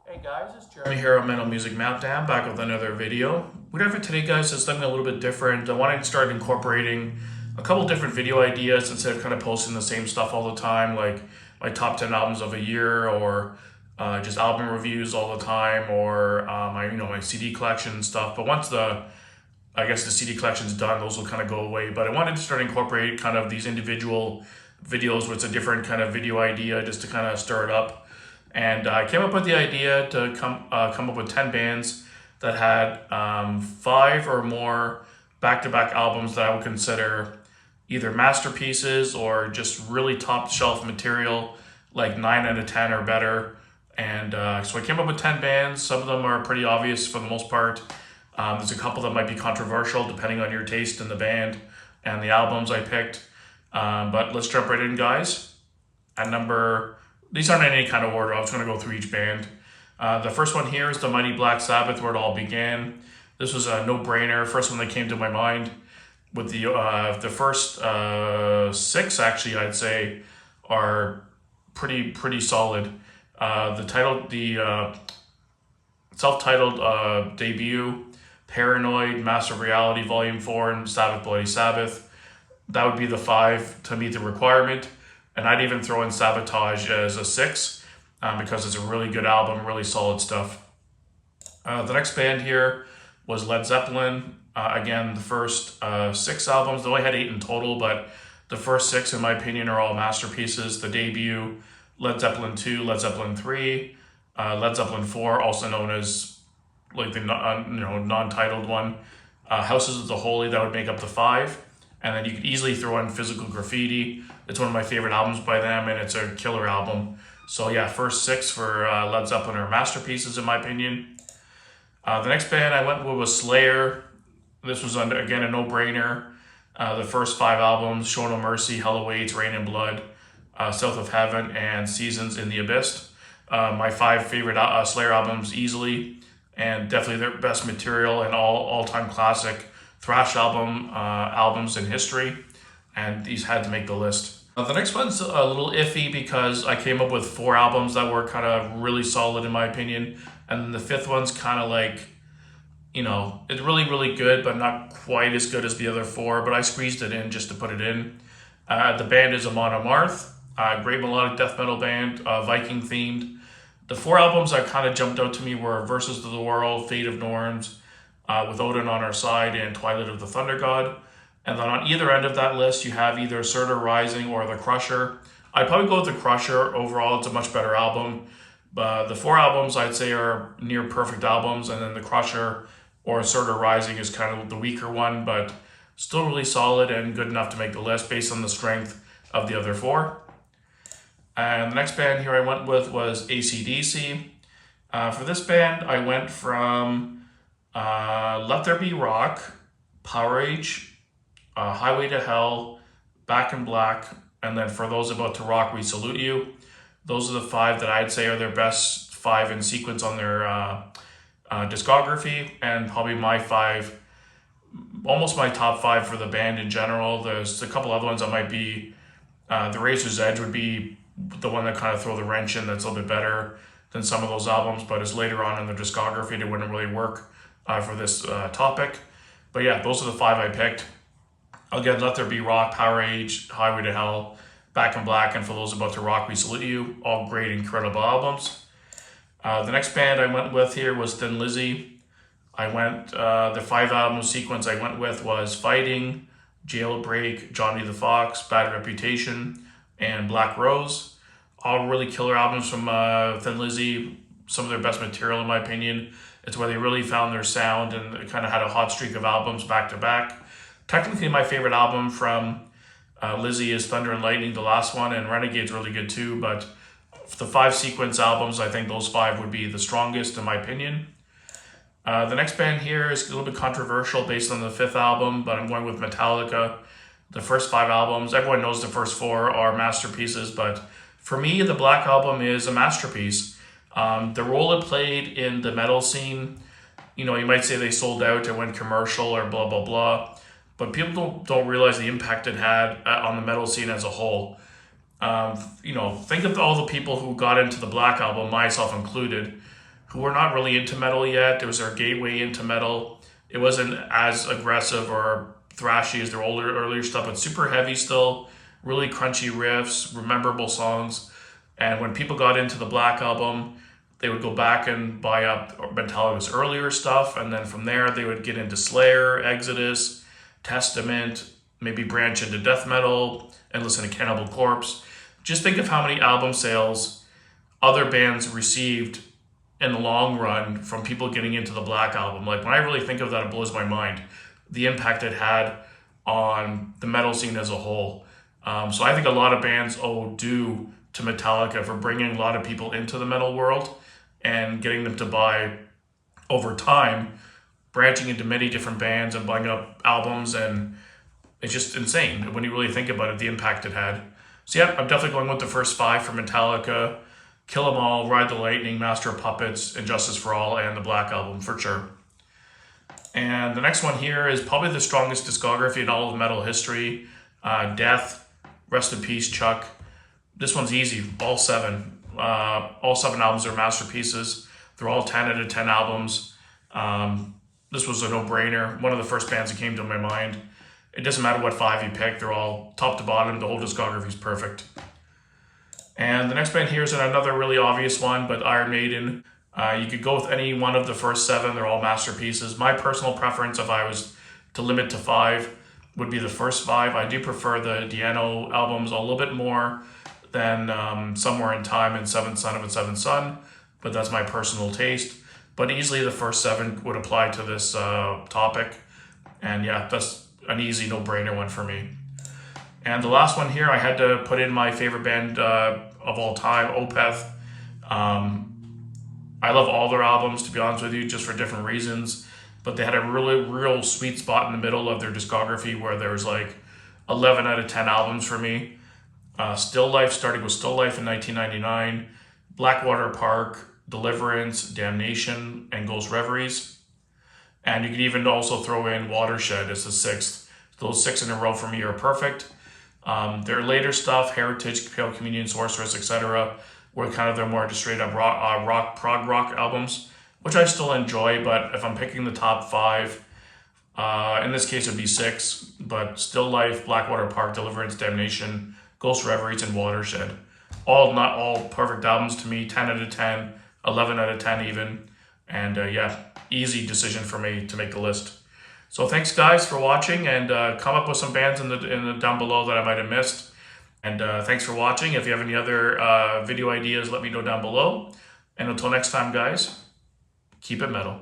Hey guys, it's Jeremy here on Mental Music Meltdown, back with another video. Whatever today, guys, is something a little bit different. I wanted to start incorporating a couple different video ideas instead of kind of posting the same stuff all the time, like my top 10 albums of a year, or just album reviews all the time, or my CD collection and stuff. But once I guess the CD collection's done, those will kind of go away. But I wanted to start incorporate kind of these individual videos with a different kind of video idea just to kind of stir it up. And I came up with the idea to come up with 10 bands that had five or more back-to-back albums that I would consider either masterpieces or just really top shelf material, like 9 out of 10 or better. And so I came up with 10 bands. Some of them are pretty obvious for the most part. There's a couple that might be controversial depending on your taste in the band and the albums I picked. But let's jump right in, guys. At number, these aren't in any kind of order. I'm just going to go through each band. The first one here is the Mighty Black Sabbath, where it all began. This was a no-brainer. First one that came to my mind. With the first six, actually, I'd say, are pretty solid. The self-titled debut, Paranoid, Master of Reality, Volume 4, and Sabbath Bloody Sabbath. That would be the five to meet the requirement. And I'd even throw in Sabotage as a six because it's a really good album, really solid stuff. The next band here was Led Zeppelin. Again, the first six albums, they only had 8 in total, but the first six, in my opinion, are all masterpieces. The debut, Led Zeppelin 2, Led Zeppelin 3, Led Zeppelin 4, also known as like the non-titled one. Houses of the Holy, that would make up the five. And then you could easily throw in Physical Graffiti. It's one of my favorite albums by them, and it's a killer album. So yeah, first six for Led Zeppelin are masterpieces in my opinion. The next band I went with was Slayer. This was, again, a no-brainer. The first five albums, Show No Mercy, Hell Awaits, Rain and Blood, South of Heaven, and Seasons in the Abyss. My five favorite Slayer albums easily, and definitely their best material and all-time classic thrash albums in history, and these had to make the list. The next one's a little iffy because I came up with four albums that were kind of really solid in my opinion, and the fifth one's kind of like, it's really good, but not quite as good as the other four, but I squeezed it in just to put it in. The band is Amon Amarth, a great melodic death metal band, Viking themed. The four albums that kind of jumped out to me were Versus to the World, Fate of Norns, with Odin on Our Side, and Twilight of the Thunder God. And then on either end of that list, you have either Surtur Rising or The Crusher. I'd probably go with The Crusher. Overall, it's a much better album. But the four albums I'd say are near perfect albums, and then The Crusher or Surtur Rising is kind of the weaker one, but still really solid and good enough to make the list based on the strength of the other four. And the next band here I went with was AC/DC. For this band, I went from Let There Be Rock, Powerage, Highway to Hell, Back in Black, and then For Those About to Rock, We Salute You. Those are the five that I'd say are their best five in sequence on their discography, and probably my five, almost my top five for the band in general. There's a couple other ones that might be, The Razor's Edge would be the one that kind of throw the wrench in, that's a little bit better than some of those albums, but as later on in the discography, it wouldn't really work for this topic. But yeah, those are the five I picked. Again, Let There Be Rock, Powerage, Highway to Hell, Back in Black, and For Those About to Rock, We Salute You. All great, incredible albums. The next band I went with here was Thin Lizzy. The five album sequence I went with was Fighting, Jailbreak, Johnny the Fox, Bad Reputation, and Black Rose. All really killer albums from Thin Lizzy. Some of their best material in my opinion. It's where they really found their sound and kind of had a hot streak of albums back to back. Technically, my favorite album from Lizzy is Thunder and Lightning, the last one, and Renegade's really good too, but the five sequence albums, I think those five would be the strongest in my opinion. The next band here is a little bit controversial based on the fifth album, but I'm going with Metallica. The first five albums, everyone knows the first four are masterpieces, but for me, the Black Album is a masterpiece. The role it played in the metal scene, you might say they sold out and went commercial or blah, blah, blah, but people don't realize the impact it had on the metal scene as a whole. Think of all the people who got into the Black Album, myself included, who were not really into metal yet. It was their gateway into metal. It wasn't as aggressive or thrashy as their earlier stuff, but super heavy still, really crunchy riffs, memorable songs. And when people got into the Black Album, they would go back and buy up Metallica's earlier stuff, and then from there they would get into Slayer, Exodus, Testament, maybe branch into death metal and listen to Cannibal Corpse. Just think of how many album sales other bands received in the long run from people getting into the Black Album. Like, when I really think of that, it blows my mind, the impact it had on the metal scene as a whole. So I think a lot of bands owe due to Metallica for bringing a lot of people into the metal world and getting them to buy, over time, branching into many different bands and buying up albums. And it's just insane when you really think about it, the impact it had. So yeah, I'm definitely going with the first 5 for Metallica: Kill 'Em All, Ride the Lightning, Master of Puppets, And Justice for All, and the Black Album for sure. And the next one here is probably the strongest discography in all of metal history. Death, rest in peace, Chuck. This one's easy, all 7. All 7 albums are masterpieces. They're all 10 out of 10 albums. This was a no-brainer. One of the first bands that came to my mind. It doesn't matter what 5 you pick, they're all top to bottom. The whole discography is perfect. And the next band here is another really obvious one, but Iron Maiden. You could go with any one of the first 7. They're all masterpieces. My personal preference, if I was to limit to 5, would be the first 5. I do prefer the Di'Anno albums a little bit more than Somewhere in Time and Seventh Son of a Seventh Son, but that's my personal taste. But easily the first 7 would apply to this topic. And yeah, that's an easy no-brainer one for me. And the last one here, I had to put in my favorite band of all time, Opeth. I love all their albums, to be honest with you, just for different reasons. But they had a real sweet spot in the middle of their discography where there was like 11 out of 10 albums for me. Still Life, starting with Still Life in 1999, Blackwater Park, Deliverance, Damnation, and Ghost Reveries. And you could even also throw in Watershed as the 6th. Those 6 in a row for me are perfect. Their later stuff, Heritage, Pale Communion, Sorceress, etc., were kind of their more just straight up prog rock albums, which I still enjoy. But if I'm picking the top 5, in this case it would be 6, but Still Life, Blackwater Park, Deliverance, Damnation, Ghost Reveries, and Watershed. Not all perfect albums to me, 10 out of 10, 11 out of 10 even. And yeah, easy decision for me to make the list. So thanks guys for watching, and come up with some bands in the down below that I might have missed. And thanks for watching. If you have any other video ideas, let me know down below. And until next time guys, keep it metal.